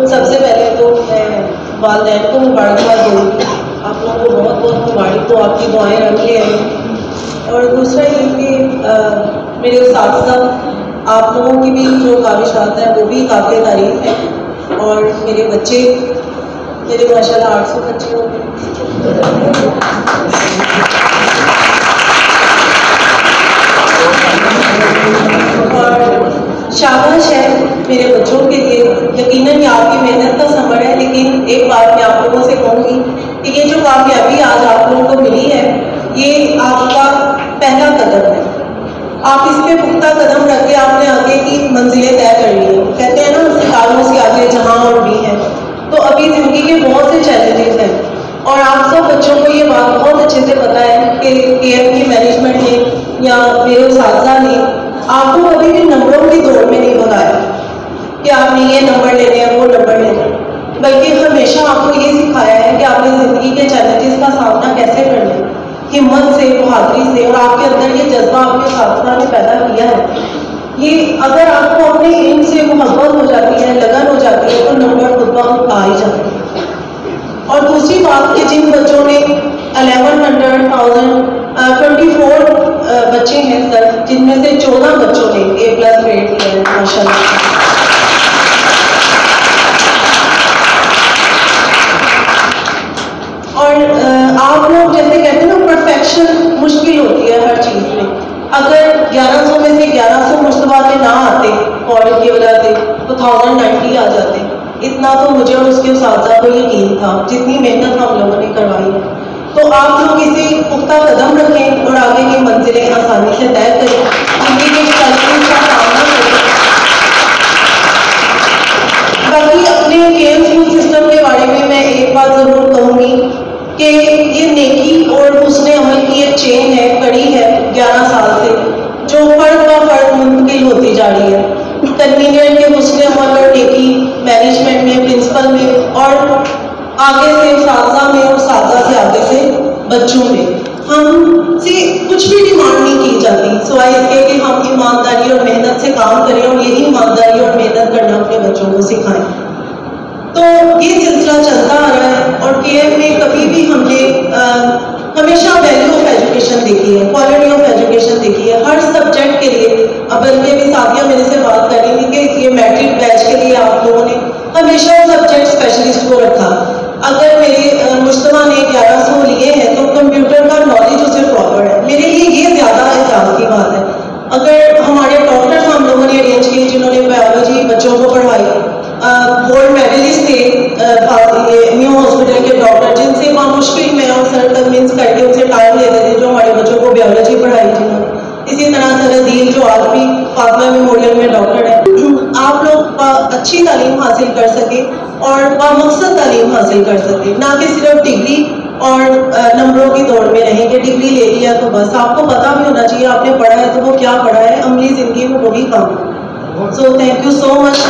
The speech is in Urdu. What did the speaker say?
سب سے پہلے تو میں والدین کو مبارکباد دوں گی. آپ لوگوں کو بہت بہت مبارک ہو, آپ کی دعائیں رکھ لے ہیں. اور دوسرا یہ کہ میرے اساتذہ, آپ لوگوں کی بھی جو کاوشات ہیں وہ بھی قابل تعریف ہیں. اور میرے بچے, میرے ماشاء اللہ 800 بچے ہوں گے. اور شاباش ہے میرے بچوں کے لیے. یقیناً یہ آپ کی محنت کا ثمر ہے, لیکن ایک بات میں آپ لوگوں سے کہوں گی کہ یہ جو کامیابی آج آپ لوگوں کو ملی ہے, یہ آپ کا پہلا قدم ہے. آپ اس پہ پختہ قدم رکھ کے آپ نے آگے کی منزلیں طے کر لی ہیں. کہتے ہیں نا ستاروں سے آگے جہاں اور بھی ہے. تو ابھی زندگی کے بہت سے چیلنجز ہیں, اور آپ سب بچوں کو یہ بات بہت اچھے سے پتا ہے کہ کے ایم کی مینجمنٹ نے یا میرے اساتذہ نے آپ کو کبھی بھی نمبروں کی دوڑ میں نہیں بھگایا کہ آپ نے یہ نمبر لینے ہیں وہ نمبر لینے ہیں, بلکہ ہمیشہ آپ کو یہ سکھایا ہے کہ آپ نے زندگی کے چیلنجز کا سامنا کیسے کرنا ہے, ہمت سے, بہادری سے. اور آپ کے اندر یہ جذبہ آپ کے اساتذہ نے پیدا کیا ہے. یہ اگر آپ کو اپنے علم سے محبت ہو جاتی ہے, لگن ہو جاتی ہے, تو نمبر خود بخود آ ہی جاتے ہیں. اور دوسری بات کہ جن بچوں نے 1100 بچے ہیں سر, جن میں سے 14 بچوں نے A+ گریڈ لیا ہے ماشاء اللہ. اور آپ لوگ جیسے کہتے ہیں نا, پرفیکشن مشکل ہوتی ہے ہر چیز میں. اگر 1100 میں سے 1100 مشتبہ میں نہ آتے فوراً کی وجہ سے, تو 1090 آ جاتے. اتنا تو مجھے اور اس کے اساتذہ کو یقین تھا, جتنی محنت ہم لوگوں نے کروائی ہے. تو آپ لوگ اسے پختہ قدم رکھیں اور آگے کی منزلیں آسانی سے طے کریں, زندگی کے چیلنجز کا سامنا کریں. باقی اپنے KM اسکول سسٹم کے بارے میں ایک بات ضرور کہوں گی کہ یہ نیکی اور حسن عمل کی ایک چین ہے, کڑی ہے 11 سال سے, جو فرد با فرد منتقل ہوتی جا رہی ہے. کنوینئر کے حسن عمل اور نیکی مینجمنٹ میں, پرنسپل میں, اور آگے سے اساتذہ میں, اور اساتذہ سے آگے سے بچوں میں. ہم سے کچھ بھی ڈیمانڈ نہیں کی جاتی سوائے اس کے کہ ہم ایمانداری اور محنت سے کام کریں, اور یہی ایمانداری اور محنت کرنا اپنے بچوں کو سکھائیں. تو یہ سلسلہ چلتا آ رہا ہے. اور KM میں کبھی بھی ہم نے ہمیشہ ویلیو آف ایجوکیشن دیکھی ہے, کوالٹی آف ایجوکیشن دیکھی ہے ہر سبجیکٹ کے لیے. بلکہ بھی ساتھیاں میرے سے بات کر رہی تھی کہ یہ میٹرک بیچ کے لیے آپ لوگوں نے ہمیشہ سبجیکٹ اسپیشلسٹ کو رکھا. اگر میرے مشتبہ نے 1100 لیے ہیں تو کمپیوٹر کا نالج اسے پراپر ہے. میرے لیے یہ زیادہ اعزاز کی بات ہے. اگر ہمارے ڈاکٹرز ہم لوگوں نے ارینج کیے جنہوں نے بایولوجی بچوں کو پڑھائی, گولڈ میڈلسٹ تھے نیو ہاسپٹل کے ڈاکٹر, جن سے وہاں مشکل میں اور سر کنوینس کر کے ان سے ٹائم لیتے تھے, جو ہمارے بچوں کو بایولوجی پڑھائی تھی. اسی طرح سر عدیل جو آج بھی فاطمہ میموریل میں ڈاکٹر ہے. آپ لوگ اچھی تعلیم حاصل کر سکیں اور بامقصد تعلیم حاصل کر سکیں, نہ کہ صرف ڈگری اور نمبروں کی دوڑ میں رہیں کہ ڈگری لے لیا تو بس. آپ کو پتا بھی ہونا چاہیے آپ نے پڑھا ہے تو وہ کیا پڑھا ہے, عملی زندگی میں وہی کام. So thank you so much.